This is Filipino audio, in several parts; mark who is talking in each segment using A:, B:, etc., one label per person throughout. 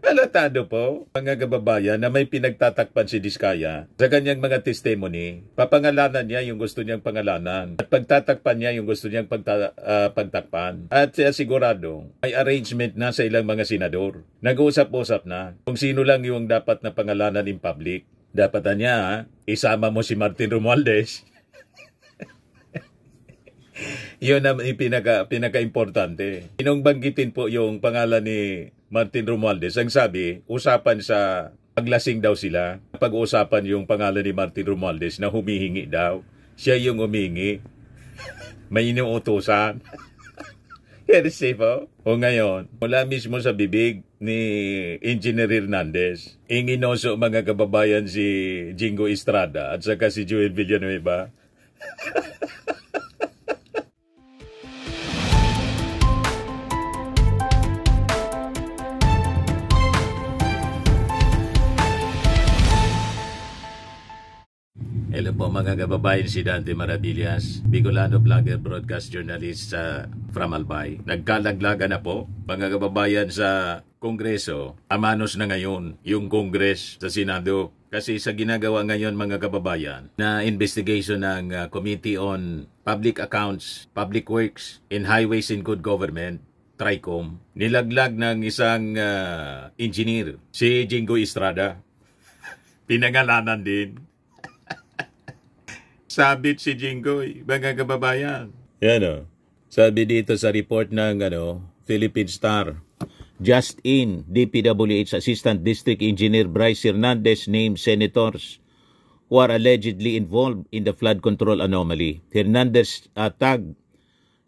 A: Alatado po, mga kababayan, na may pinagtatakpan si Diskaya sa kanyang mga testimony. Papangalanan niya yung gusto niyang pangalanan at pagtatakpan niya yung gusto niyang pagtakpan. At sigurado, may arrangement na sa ilang mga senador. Nag-uusap-usap na kung sino lang yung dapat na pangalanan in public. Dapat niya, isama mo si Martin Romualdez. Yun ang pinaka-importante. Inong banggitin po yung pangalan ni Martin Romualdez. Ang sabi, usapan sa paglasing daw sila. Pag-uusapan yung pangalan ni Martin Romualdez na humihingi daw. Siya yung humihingi. May inuutusan. Kasi po. O ngayon, mula mismo sa bibig ni Engineer Hernandez, inginoso mga kababayan si Jingo Estrada at saka si Joel Villanueva. Hello po mga kababayan, si Dante Maravillas, Bicolano vlogger, broadcast journalist from Albay. Nagkalaglaga na po mga kababayan sa Kongreso. Amanos na ngayon yung Kongres sa Senado. Kasi sa ginagawa ngayon mga kababayan na investigation ng Committee on Public Accounts, Public Works, and Highways and Good Government, TRICOM, nilaglag ng isang engineer, si Jingo Estrada. Pinangalanan din. Sabit si Jingoy, mga kababayan. Yan o. Sabi dito sa report ng Philippine Star. Just in, DPWH Assistant District Engineer Bryce Hernandez named senators who are allegedly involved in the flood control anomaly. Hernandez tag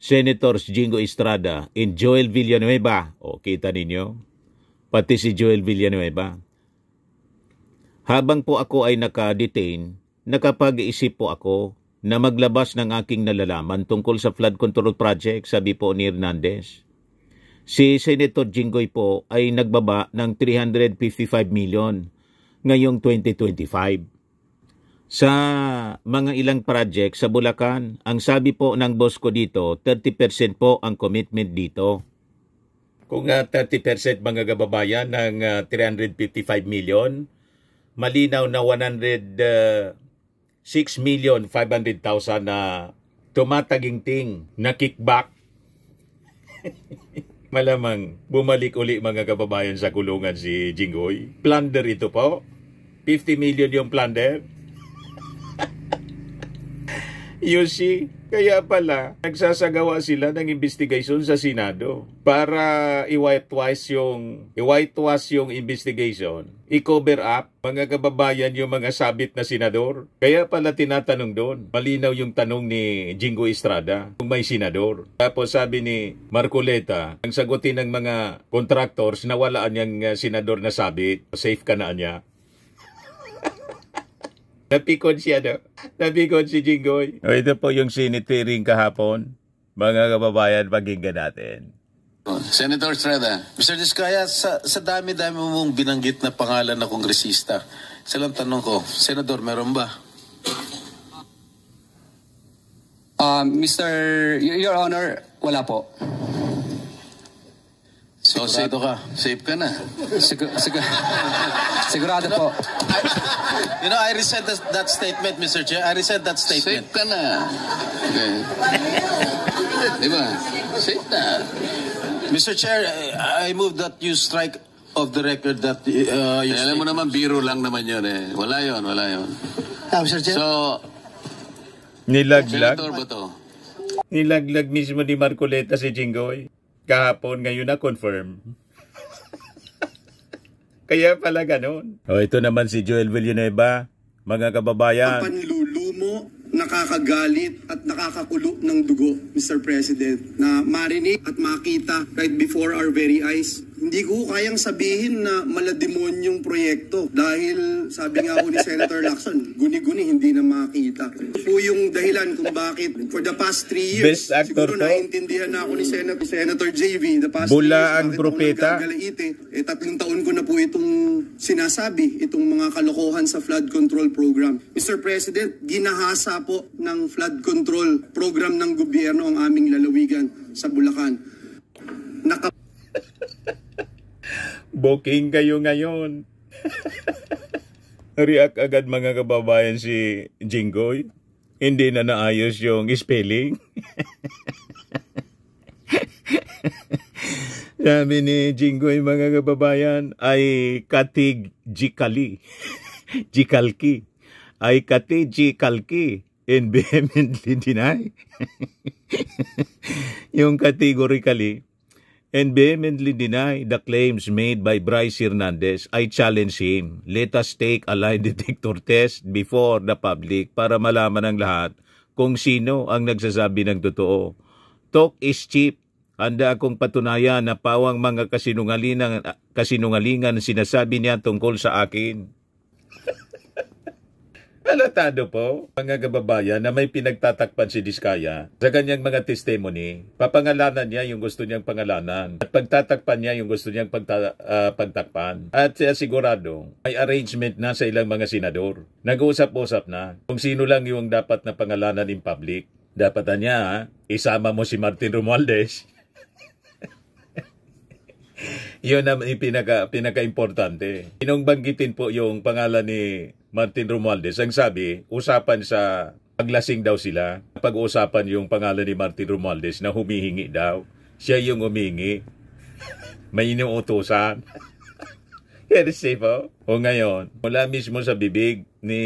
A: Senators Jingo Estrada and Joel Villanueva. O, kita ninyo? Pati si Joel Villanueva. Habang po ako ay naka-detain, nakapag-iisip po ako na maglabas ng aking nalalaman tungkol sa flood control project, sabi po ni Hernandez. Si Senator Jinggoy po ay nagbaba ng 355 million ngayong 2025. Sa mga ilang project sa Bulacan, ang sabi po ng boss ko dito, 30% po ang commitment dito. Kung 30% mga kababayan ng 355 million, malinaw na 6,500,000 na tumataginting na kickback. Malamang bumalik uli mga kababayan sa kulungan si Jinggoy. Plunder ito po. 50 million yung plunder. You see, kaya pala nagsasagawa sila ng investigation sa Senado para i-whitewash yung investigation, i-cover up mga kababayan yung mga sabit na senador. Kaya pala tinatanong doon, malinaw yung tanong ni Jingo Estrada kung may senador. Tapos sabi ni Marcoleta, ang sagutin ng mga contractors na wala niyang senador na sabit, safe ka na niya. Napikon siya, no? Napikon si Jinggoy. O, ito po yung sinitiring kahapon. Mga kababayan, pakinggan natin.
B: Senator Estrada, Mr. Diskaya, sa dami-dami mong binanggit na pangalan na kongresista, isa lang tanong ko, Senador, meron ba?
C: Your Honor, wala po.
B: So, safe ka na.
C: Sigurado po.
B: I resent that statement, Mr. Chair. I resent that statement.
D: Safe ka na. Okay. Diba? Safe na.
B: Mr. Chair, I move that you strike of the record that
D: alam mo naman, biro lang naman yun eh. Wala yun.
B: Mr. Chair?
D: So,
A: Nilaglag.
D: Senator ba to?
A: Nilaglag mismo ni Marcoleta si Jinggoy. Kahapon, ngayon na confirm. Kaya pala ganun. O, ito naman si Joel Villanueva, mga kababayan.
E: Panlulumo, nakakagalit at nakakakulo ng dugo, Mr. President, na marinig at makita right before our very eyes. Hindi ko kayang sabihin na malademonyong proyekto dahil sabi nga po ni Senator Lacson, guni-guni hindi na makita. Po yung dahilan kung bakit for the past 3 years,
A: Best actor
E: siguro
A: to.
E: naiintindihan na ako ni Senator JV, the past 3
A: Bula
E: years,
A: ang propeta.
E: 3 taon ko na po itong sinasabi, itong mga kalokohan sa flood control program. Mr. President, ginahasa po ng flood control program ng gobyerno ang aming lalawigan sa Bulacan.
A: Booking kayo ngayon. React agad mga kababayan si Jinggoy. Hindi na naayos yung spelling. Sabi ni Jinggoy mga kababayan ay categorically. Jikalki. Ay categorically and vehemently deny. Yung categorically and vehemently deny the claims made by Bryce Hernandez. I challenge him. Let us take a lie detector test before the public para malaman ng lahat kung sino ang nagsasabi ng totoo. Talk is cheap. Handa akong patunayan na pawang mga kasinungalingan sinasabi niya tungkol sa akin. Alatado po, mga kababayan, na may pinagtatakpan si Diskaya sa kanyang mga testimony. Papangalanan niya yung gusto niyang pangalanan at pagtatakpan niya yung gusto niyang pagtakpan. At sigurado, may arrangement na sa ilang mga senador. Nag-uusap-usap na kung sino lang yung dapat na pangalanan in public. Dapat na niya, isama mo si Martin Romualdez. Yun ang pinaka-importante. Banggitin po yung pangalan ni Martin Romualdez. Ang sabi, usapan sa paglasing daw sila. Pag-uusapan yung pangalan ni Martin Romualdez na humihingi daw. Siya yung humihingi. May inuutusan. Kasi po. O ngayon, mula mismo sa bibig ni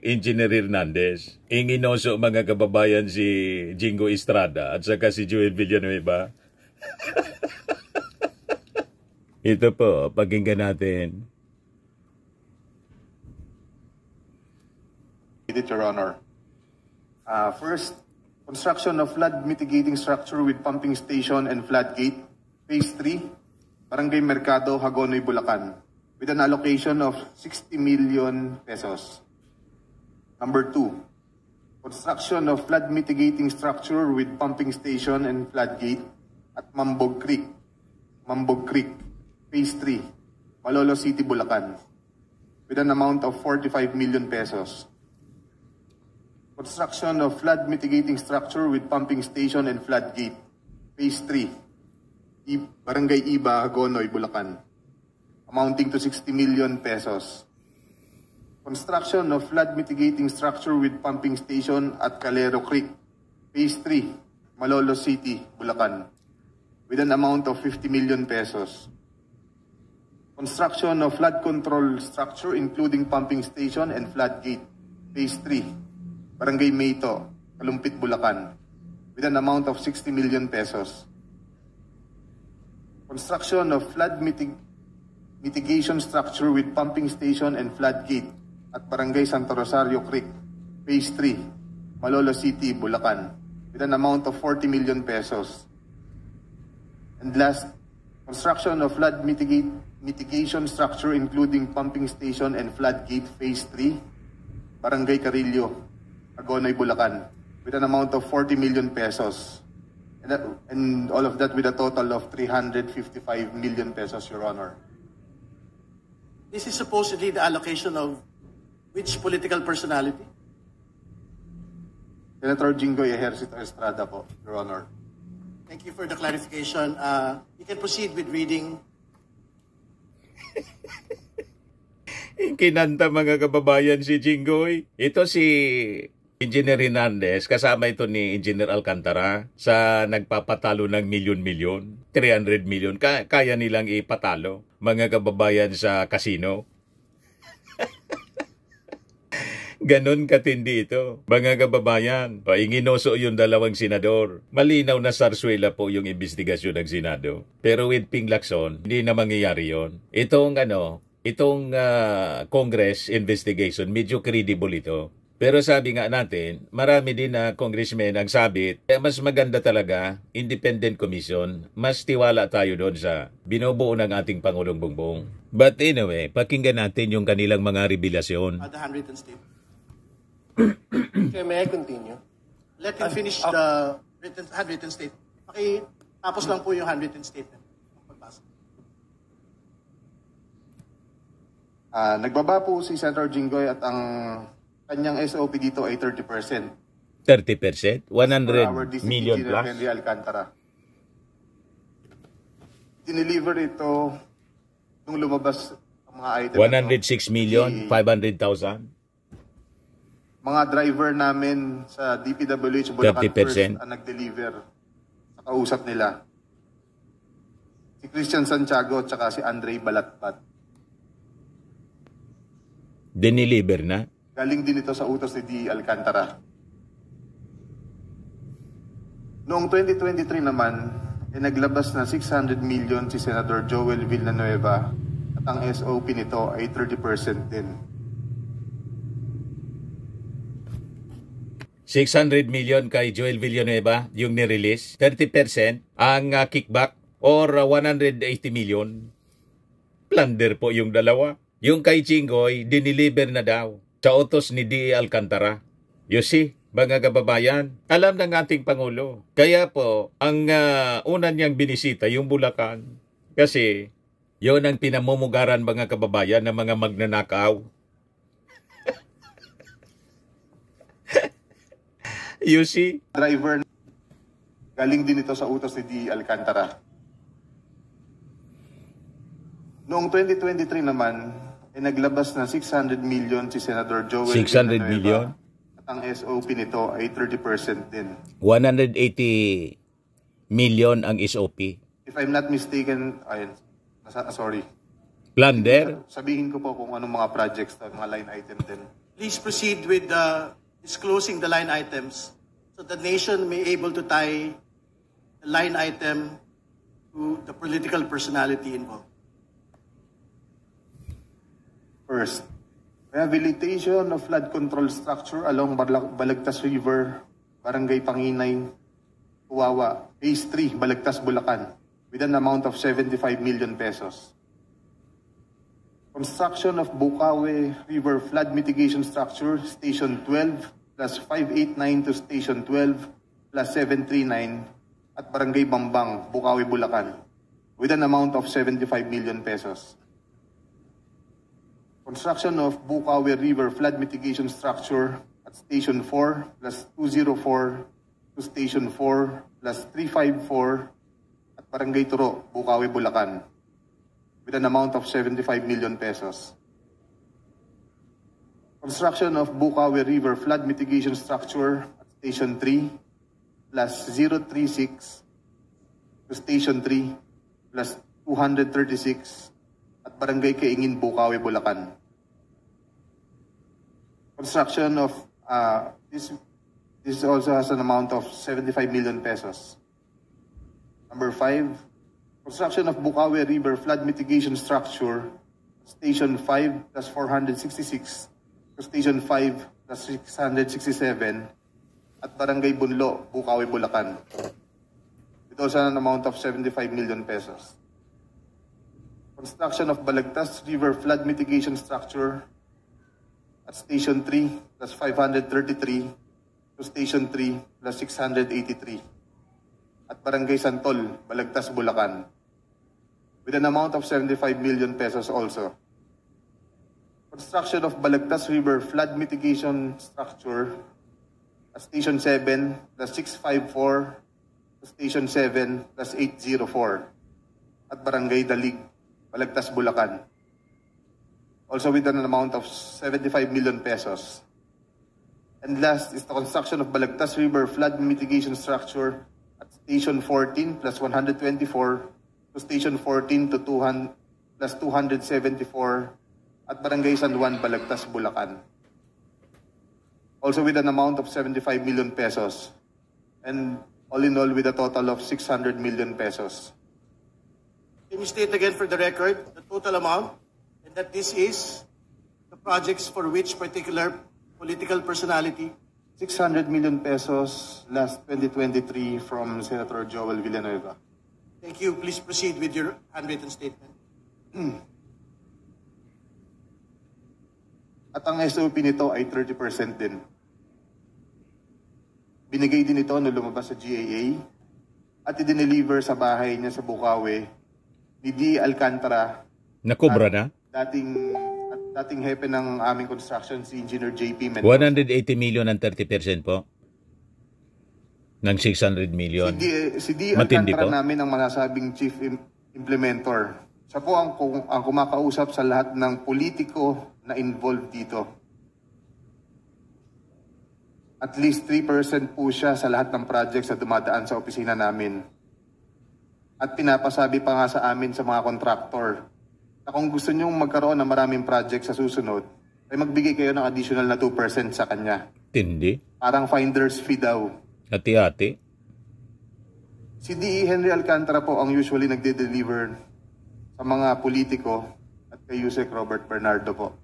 A: Engineer Hernandez, inginoso mga kababayan si Jingo Estrada at saka si Joel Villanueva. Ito po, pakinggan natin.
F: Your Honor. First, construction of flood mitigating structure with pumping station and flood gate, Phase 3, Barangay Mercado, Hagonoy, Bulacan, with an allocation of 60 million pesos. Number 2, construction of flood mitigating structure with pumping station and flood gate at Mambog Creek, Phase 3, Malolo City, Bulacan, with an amount of 45 million pesos. Construction of flood mitigating structure with pumping station and flood gate, Phase 3, Barangay Iba, Hagonoy, Bulacan, amounting to 60 million pesos. Construction of flood mitigating structure with pumping station at Calero Creek, Phase 3, Malolo City, Bulacan, with an amount of 50 million pesos. Construction of flood control structure including pumping station and flood gate, Phase 3, Barangay Mayto, Kalumpit, Bulacan, with an amount of 60 million pesos. Construction of flood mitigation structure with pumping station and flood gate at Barangay Santo Rosario Creek, Phase 3, Malolo City, Bulacan, with an amount of 40 million pesos. And last, construction of flood mitigation structure including pumping station and flood gate, Phase 3, Barangay Carillo, Hagonoy, Bulacan, with an amount of 40 million pesos. And all of that with a total of 355 million pesos, Your Honor.
G: This is supposedly the allocation of which political personality?
F: Senator Jinggoy Ejercito Estrada po, Your Honor.
G: Thank you for the clarification. You can proceed with reading.
A: Kinanta mga kababayan si Jinggoy. Ito si Engineer Hernandez, kasama ito ni Engineer Alcantara sa nagpapatalo ng milyon-milyon, 300 million. Kaya nilang ipatalo mga kababayan sa casino. Ganon katindi ito, mga kababayan. Inginoso yung dalawang senador. Malinaw na sarswela po yung investigasyon ng Senado. Pero with Ping Lacson, hindi na mangyayari yon. Itong Congress investigation, medyo credible ito. Pero sabi nga natin, marami din na congressmen ang sabit, mas maganda talaga, independent commission, mas tiwala tayo doon sa binubuo ng ating Pangulong Bongbong. But anyway, pakinggan natin yung kanilang mga revelasyon.
G: The handwritten statement.
H: Okay, may I continue?
G: Let him finish the handwritten statement. Tapos lang po yung handwritten statement.
F: Nagbaba po si Senator Jinggoy at ang kanyang SOP dito ay 30%.
A: 30%? 100 million plus?
F: Henry Alcantara. Dineliver ito nung lumabas ang mga item.
A: 106,500,000.
F: Mga driver namin sa DPWH Bulacan
A: 30%.
F: First ang nag-deliver sa kausap nila. Si Christian Santiago at saka si Andre Balatbat.
A: Diniliver na.
F: Galing din ito sa utos ni D. Alcantara. Noong 2023 naman, naglabas na 600 million si Senator Joel Villanueva at ang SOP nito ay 30% din.
A: 600 million kay Joel Villanueva, yung nirelease. 30% ang kickback or 180 million. Plunder po yung dalawa. Yung kay Chingoy, diniliver na daw sa utos ni D. Alcantara. You see, mga kababayan, alam ng ating Pangulo. Kaya po, ang una niyang binisita, yung Bulacan. Kasi, yon ang pinamumugaran mga kababayan ng mga magnanakaw. You see?
F: Driver, galing din ito sa utos ni D. Alcantara. Noong 2023 naman, naglabas na 600 million si Senator Joel
A: 600
F: Villanueva.
A: million?
F: At ang SOP nito ay 30% din.
A: 180 million ang SOP.
F: If I'm not mistaken, sorry.
A: Plunder?
F: Sabihin ko po kung anong mga projects na mga line item din.
G: Please proceed with disclosing the line items so the nation may able to tie the line item to the political personality involved.
F: First, rehabilitation of flood control structure along Balagtas River, Barangay Panginay, Uwawa, Phase 3, Balagtas, Bulacan, with an amount of 75 million pesos. Construction of Bukawi River Flood Mitigation Structure, Station 12, plus 589 to Station 12, plus 739, at Barangay Bambang, Bukawi, Bulacan, with an amount of 75 million pesos. Construction of Bukawi River Flood Mitigation Structure at Station 4, plus 204 to Station 4, plus 354, at Barangay Turo, Bukawi, Bulacan, with an amount of 75 million pesos. Construction of Bukawi River Flood Mitigation Structure at Station 3, plus 036 to Station 3, plus 236 at Barangay Kaingin, Bukawi, Bulacan. Construction of, this also has an amount of 75 million pesos. Number 5, construction of Bukawi River Flood Mitigation Structure, Station 5 plus 466 to Station 5 plus 667 at Barangay Bunlo, Bukawi, Bulacan. It also has an amount of 75 million pesos. Construction of Balagtas River Flood Mitigation Structure at Station 3 plus 533 to Station 3 plus 683 at Barangay Santol, Balagtas, Bulacan, with an amount of 75 million pesos also. Construction of Balagtas River Flood Mitigation Structure at Station 7 plus 654 to Station 7 plus 804 at Barangay Dalig, Balagtas, Bulacan, also with an amount of 75 million pesos. And last is the construction of Balagtas River Flood Mitigation Structure at Station 14 plus 124 to Station 14 to 200 plus 274 at Barangay San Juan, Balagtas, Bulacan, also with an amount of 75 million pesos. And all in all with a total of 600 million pesos.
G: Can you state again for the record the total amount and that this is the projects for which particular political personality?
F: 600 million pesos last 2023 from Senator Joel Villanueva.
G: Thank you. Please proceed with your handwritten statement.
F: At ang SOP nito ay 30% din. Binigay din ito nung lumabas sa GAA at i-deliver sa bahay niya sa Bukawi ni D. Alcantara.
A: Nakobra na?
F: Dating hepe ng aming construction, si Engineer JP Mendoza.
A: 180 million ang 30% po? Ng 600 million.
F: Si D.
A: Matindi
F: Alcantara
A: po?
F: namin ang masasabing chief implementor. Siya po ang kumakausap sa lahat ng politiko na involved dito. At least 3% po siya sa lahat ng projects na dumadaan sa opisina namin. At pinapasabi pa nga sa amin sa mga kontraktor na kung gusto niyong magkaroon ng maraming projects sa susunod, ay magbigay kayo ng additional na 2% sa kanya.
A: Tindi.
F: Parang finder's fee daw.
A: Hati-hati.
F: Si D.E. Henry Alcantara po ang usually nagde-deliver sa mga politiko at kay Yusek Robert Bernardo po.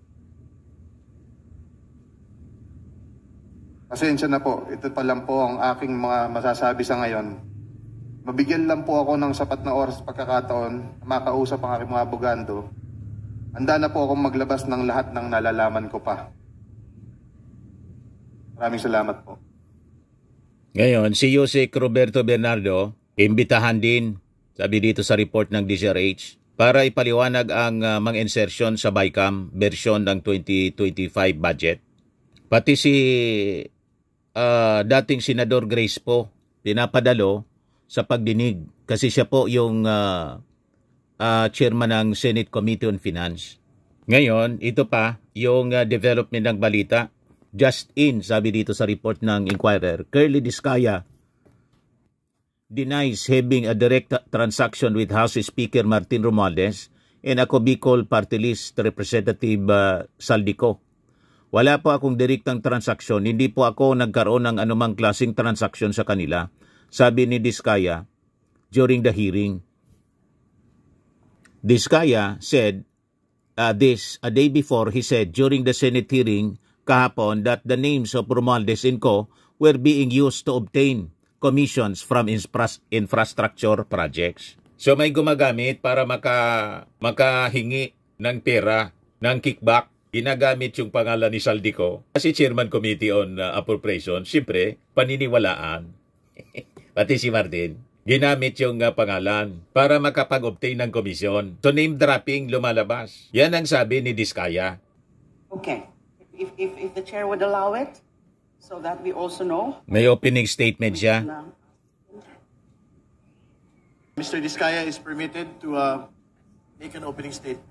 F: Pasensya na po, ito pa lang po ang aking mga masasabi sa ngayon. Mabigyan lang po ako ng sapat na oras pagkakataon na makausap ang aking mga abogado. Handa na po akong maglabas ng lahat ng nalalaman ko pa. Maraming salamat po.
A: Ngayon, si Yusek Roberto Bernardo, imbitahan din, sabi dito sa report ng DZRH, para ipaliwanag ang mga insertion sa BICAM version ng 2025 budget. Pati si dating Senador Grace po, pinapadalo sa pagdinig kasi siya po yung chairman ng Senate Committee on Finance. Ngayon, ito pa yung development ng balita. Just in, sabi dito sa report ng Inquirer, Curly Discaya denies having a direct transaction with House Speaker Martin Romualdez and ako Bicol Party List Representative Saldico. Wala po akong direktang transaksyon, hindi po ako nagkaroon ng anumang klaseng transaksyon sa kanila, sabi ni Discaya during the hearing. Discaya said this a day before. He said during the Senate hearing kahapon that the names of Romualdez & Co. were being used to obtain commissions from infrastructure projects. So may gumagamit para makahingi ng pera, ng kickback. Ginagamit yung pangalan ni Saldico kasi Chairman Committee on Appropriation. Siyempre, paniniwalaan. Pati si Martin. Ginamit yung pangalan para makapag-obtain ng komisyon. So name dropping lumalabas. Yan ang sabi ni Discaya.
I: Okay. If the chair would allow it, so that we also know.
A: May opening statement siya.
G: Mr. Discaya is permitted to make an opening statement.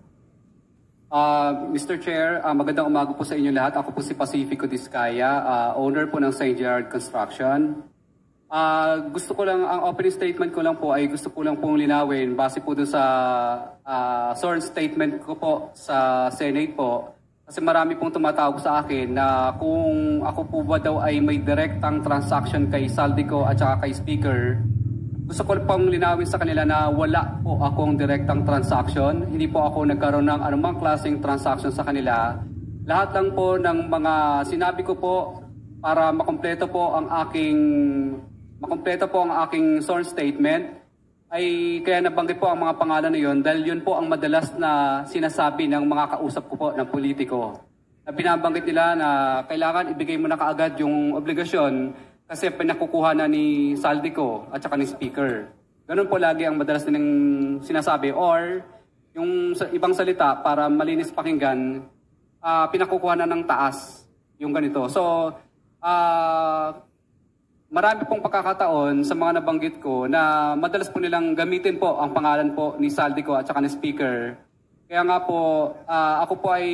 C: Mr. Chair, magandang umaga po sa inyo lahat. Ako po si Pacifico Discaya, owner po ng St. Gerard Construction. Gusto ko lang, ang opening statement ko lang po ay gusto ko lang pong linawin base po doon sa sworn statement ko po sa Senate po. Kasi marami pong tumatawag sa akin na kung ako po ba daw ay may direktang transaction kay Saldico at saka kay Speaker. Gusto ko pong linawin sa kanila na wala po akong direktang transaction. Hindi po ako nagkaroon ng anumang klaseng transaction sa kanila. Lahat lang po ng mga sinabi ko po para makompleto po ang aking sworn statement ay kaya nabanggit po ang mga pangalan na yun dahil yun po ang madalas na sinasabi ng mga kausap ko po ng politiko. Na binabanggit nila na kailangan ibigay mo na kaagad yung obligasyon kasi pinakukuha na ni Saldico at saka ni Speaker. Ganun po lagi ang madalas nilang sinasabi. Or yung ibang salita para malinis pakinggan, pinakukuha na ng taas yung ganito. So, marami pong pagkakataon sa mga nabanggit ko na madalas po nilang gamitin po ang pangalan po ni Saldico at saka ni Speaker. Kaya nga po, ako po ay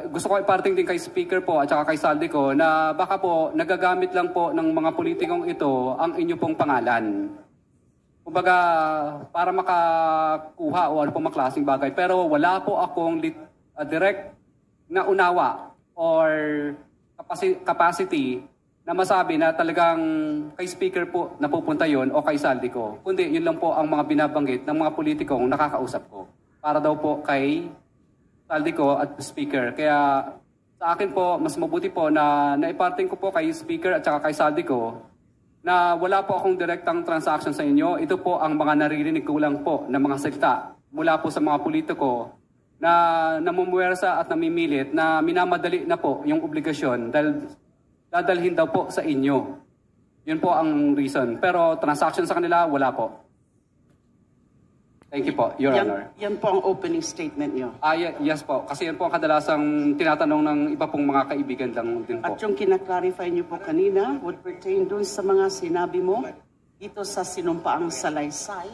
C: gusto ko iparting din kay Speaker po at saka kay Saldico na baka po nagagamit lang po ng mga politikong ito ang inyo pong pangalan. Kumbaga, para makakuha o ano pong maklaseng bagay. Pero wala po akong direct na unawa or capacity na masabi na talagang kay Speaker po napupunta yon o kay Saldico. Kundi yun lang po ang mga binabanggit ng mga politikong nakakausap ko. Para daw po kay Saldico at Speaker. Kaya sa akin po, mas mabuti po na naiparting ko po kay Speaker at saka kay Saldico na wala po akong direktang transaction sa inyo. Ito po ang mga naririnig ko lang po na mga salita mula po sa mga politiko na namumuwersa at namimilit na minamadali na po yung obligasyon dahil dadalhin daw po sa inyo. Yun po ang reason. Pero transaction sa kanila, wala po. Thank you po, Your Honor.
I: Yan po ang opening statement nyo.
C: Yes po. Kasi yan po ang kadalasang tinatanong ng iba pong mga kaibigan lang din po.
I: At yung kinaklarify nyo po kanina would pertain dun sa mga sinabi mo dito sa sinumpaang salaysay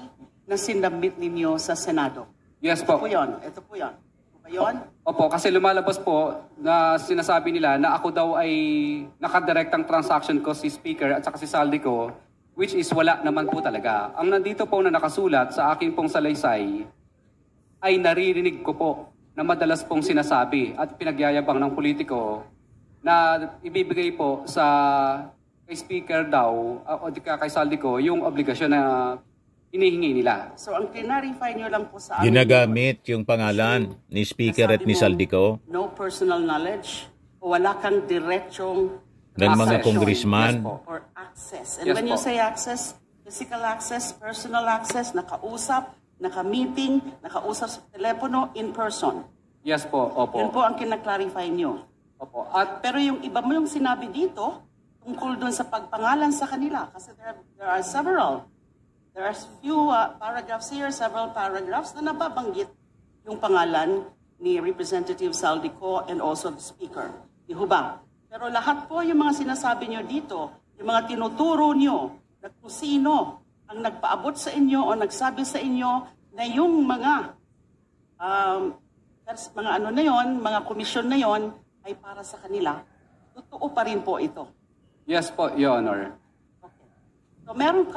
I: na sinabit ninyo sa Senado.
C: Yes
I: Ito
C: po.
I: po yun. Ito po yun. Ito ba yun?
C: Opo, kasi lumalabas po na sinasabi nila na ako daw ay nakadirektang transaction ko si Speaker at saka si Saldi ko, which is wala naman po talaga. Ang nandito po na nakasulat sa akin pong salaysay ay naririnig ko po na madalas pong sinasabi at pinagyayabang ng politiko na ibibigay po sa kay Speaker daw o kay Saldi ko yung obligasyon na hinihingi nila.
I: So ang clarify nyo lang po sa amin.
A: Ginagamit yung pangalan ni Speaker at ni Saldico
I: No personal knowledge o wala kang diretsong
A: ng mga
C: Access.
A: congressman.
C: Yes po.
I: or access. And
C: Yes
I: when you
C: po.
I: say access, physical access, personal access, nakausap, naka-meeting, nakausap sa telepono, in person.
C: Yes po, opo.
I: Yun po ang kinaklarify nyo.
C: Opo. At
I: Pero yung iba mo yung sinabi dito, tungkol dun sa pagpangalan sa kanila. Kasi there are several. There are few paragraphs here, several paragraphs na nababanggit yung pangalan ni Representative Saldico and also the Speaker. Di ho ba? Pero lahat po yung mga sinasabi nyo dito, yung mga tinuturo nyo na kung sino ang nagpaabot sa inyo o nagsabi sa inyo na yung mga ano na yon, mga komisyon na yon ay para sa kanila, totoo pa rin po ito.
C: yes po, Your Honor.
I: So meron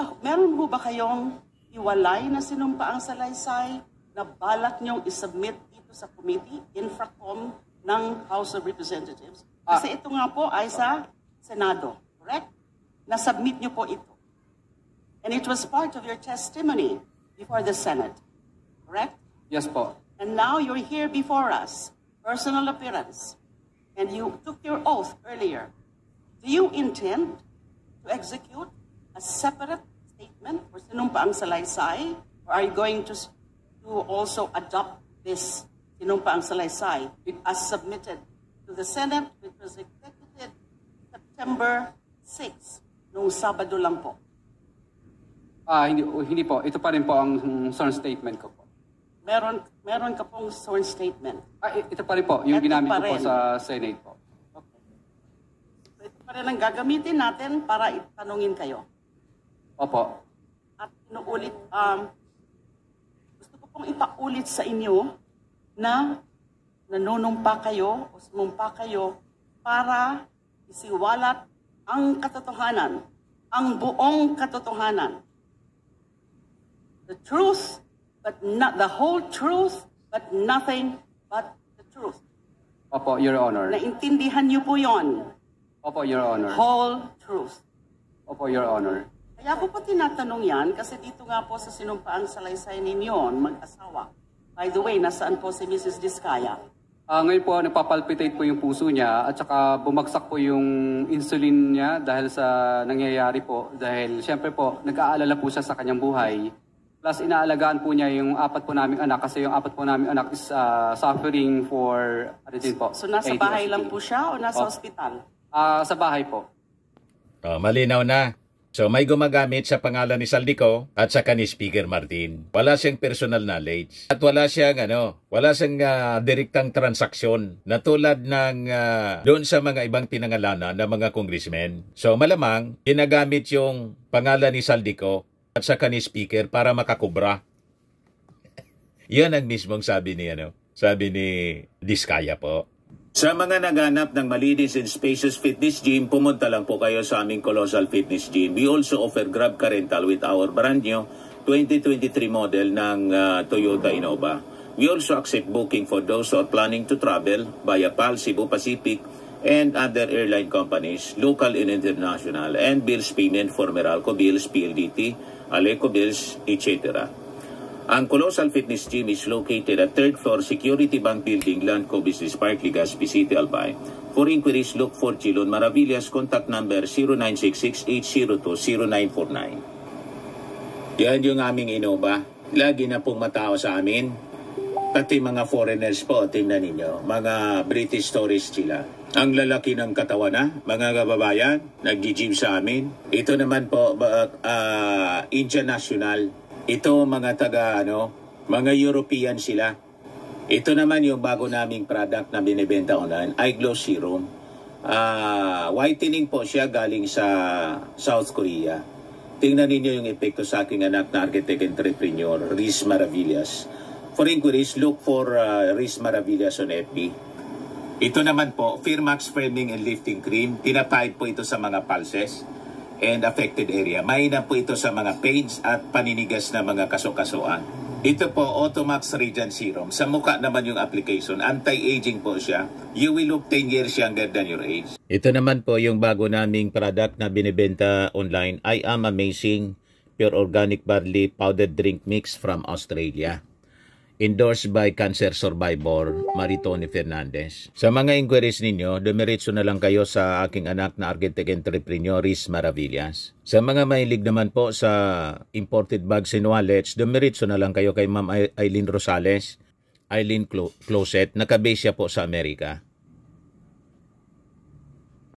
I: ho ba kayong iwalay na sinumpaang salaysay na balak niyong isubmit dito sa committee, infracom ng House of Representatives? Kasi ito nga po ay sa Senado, correct? Na-submit niyo po ito. And it was part of your testimony before the Senate, correct?
C: Yes po.
I: And now you're here before us, personal appearance, and you took your oath earlier. Do you intend to execute a separate statement for sinumpaang salaysay, or are you going to also adopt this sinumpaang salaysay as submitted to the Senate, which was executed September 6, nung Sabado lang po?
C: Hindi po. Ito pa rin po ang sworn statement ko po.
I: Meron ka pong sworn statement.
C: Ito pa rin po, yung
I: Ito
C: ginamit
I: pa
C: ko po
I: rin.
C: sa Senate po.
I: Okay. So ito pa rin ang gagamitin natin para itanungin kayo.
C: Opo.
I: At inuulit, gusto ko pong ipaulit sa inyo na nanunumpa kayo o sumumpa kayo para isiwalat ang katotohanan, ang buong katotohanan. The truth, but not the whole truth, but nothing but the truth.
C: Opo, Your Honor.
I: Naintindihan niyo po yon,
C: Opo, Your Honor.
I: whole truth.
C: Opo, Your Honor.
I: Kaya ko po tinatanong yan kasi dito nga po sa sinumpaang salaysay ninyo, mag-asawa. By the way, nasaan po si Mrs. Diskaya?
C: Ngayon po, nagpapalpitate po yung puso niya at saka bumagsak po yung insulin niya dahil sa nangyayari po. Dahil siyempre po, nag-aalala po siya sa kanyang buhay. Plus, inaalagaan po niya yung 4 po naming anak kasi yung 4 po naming anak is suffering for, ano din po?
I: So nasa
C: ADHD.
I: bahay lang po siya o nasa
C: Oh.
I: ospital?
C: Sa bahay po.
A: Malinaw na. So may gumagamit sa pangalan ni Saldico at saka ni Speaker Martin. Wala siyang personal knowledge. At wala siyang direktang transaksyon na tulad ng doon sa mga ibang pinangalanan ng mga congressmen. So malamang ginagamit yung pangalan ni Saldico at saka ni Speaker para makakubra. Yan ang mismong sabi ni Diskaya po. Sa mga naghanap ng malinis and spacious fitness gym, pumunta lang po kayo sa aming Colossal Fitness Gym. We also offer Grab Car Rental with our brand new 2023 model ng Toyota Innova. We also accept booking for those who are planning to travel via PAL, Cebu Pacific, and other airline companies, local and international, and bills payment for Meralco Bills, PLDT, Aleco Bills, etc. Ang Colossal Fitness Gym is located at 3rd floor Security Bank Building, Landco Business Park, Legazpi City, Albay. For inquiries, look for Chilon Maravillas. Contact number 0966-802-0949. Yan yung aming Innova. Lagi na pong matao sa amin. Pati mga foreigners po, tingnan ninyo. Mga British tourists sila. Ang lalaki ng katawan na, mga kababayan, nag-gym sa amin. Ito naman po, Indian National. Ito mga mga European sila. Ito naman yung bago naming product na binibenta online, Eye Glow Serum. Whitening po siya galing sa South Korea. Tingnan ninyo yung epekto sa aking anak na architect entrepreneur, Riz Maravillas. For inquiries, look for Riz Maravillas on FB. Ito naman po, Firmax Firming and Lifting Cream. Pinapahid po ito sa mga pulses and affected area. Mainam po ito sa mga pains at paninigas na mga kasukasuan. Ito po, Automax Radiant Serum. Sa mukha naman yung application. Anti-aging po siya. You will look 10 years younger than your age. Ito naman po yung bago naming product na binibenta online. I Am Amazing Pure Organic Barley Powdered Drink Mix from Australia. Endorsed by Cancer Survivor Maritone Fernandez. Sa mga inquiries ninyo, dumiretso na lang kayo sa aking anak na architect entrepreneur, Riz Maravillas. Sa mga mahilig naman po sa imported bags and wallets, dumiretso na lang kayo kay Ma'am Eileen Rosales, Eileen Closet, nakabase siya po sa Amerika.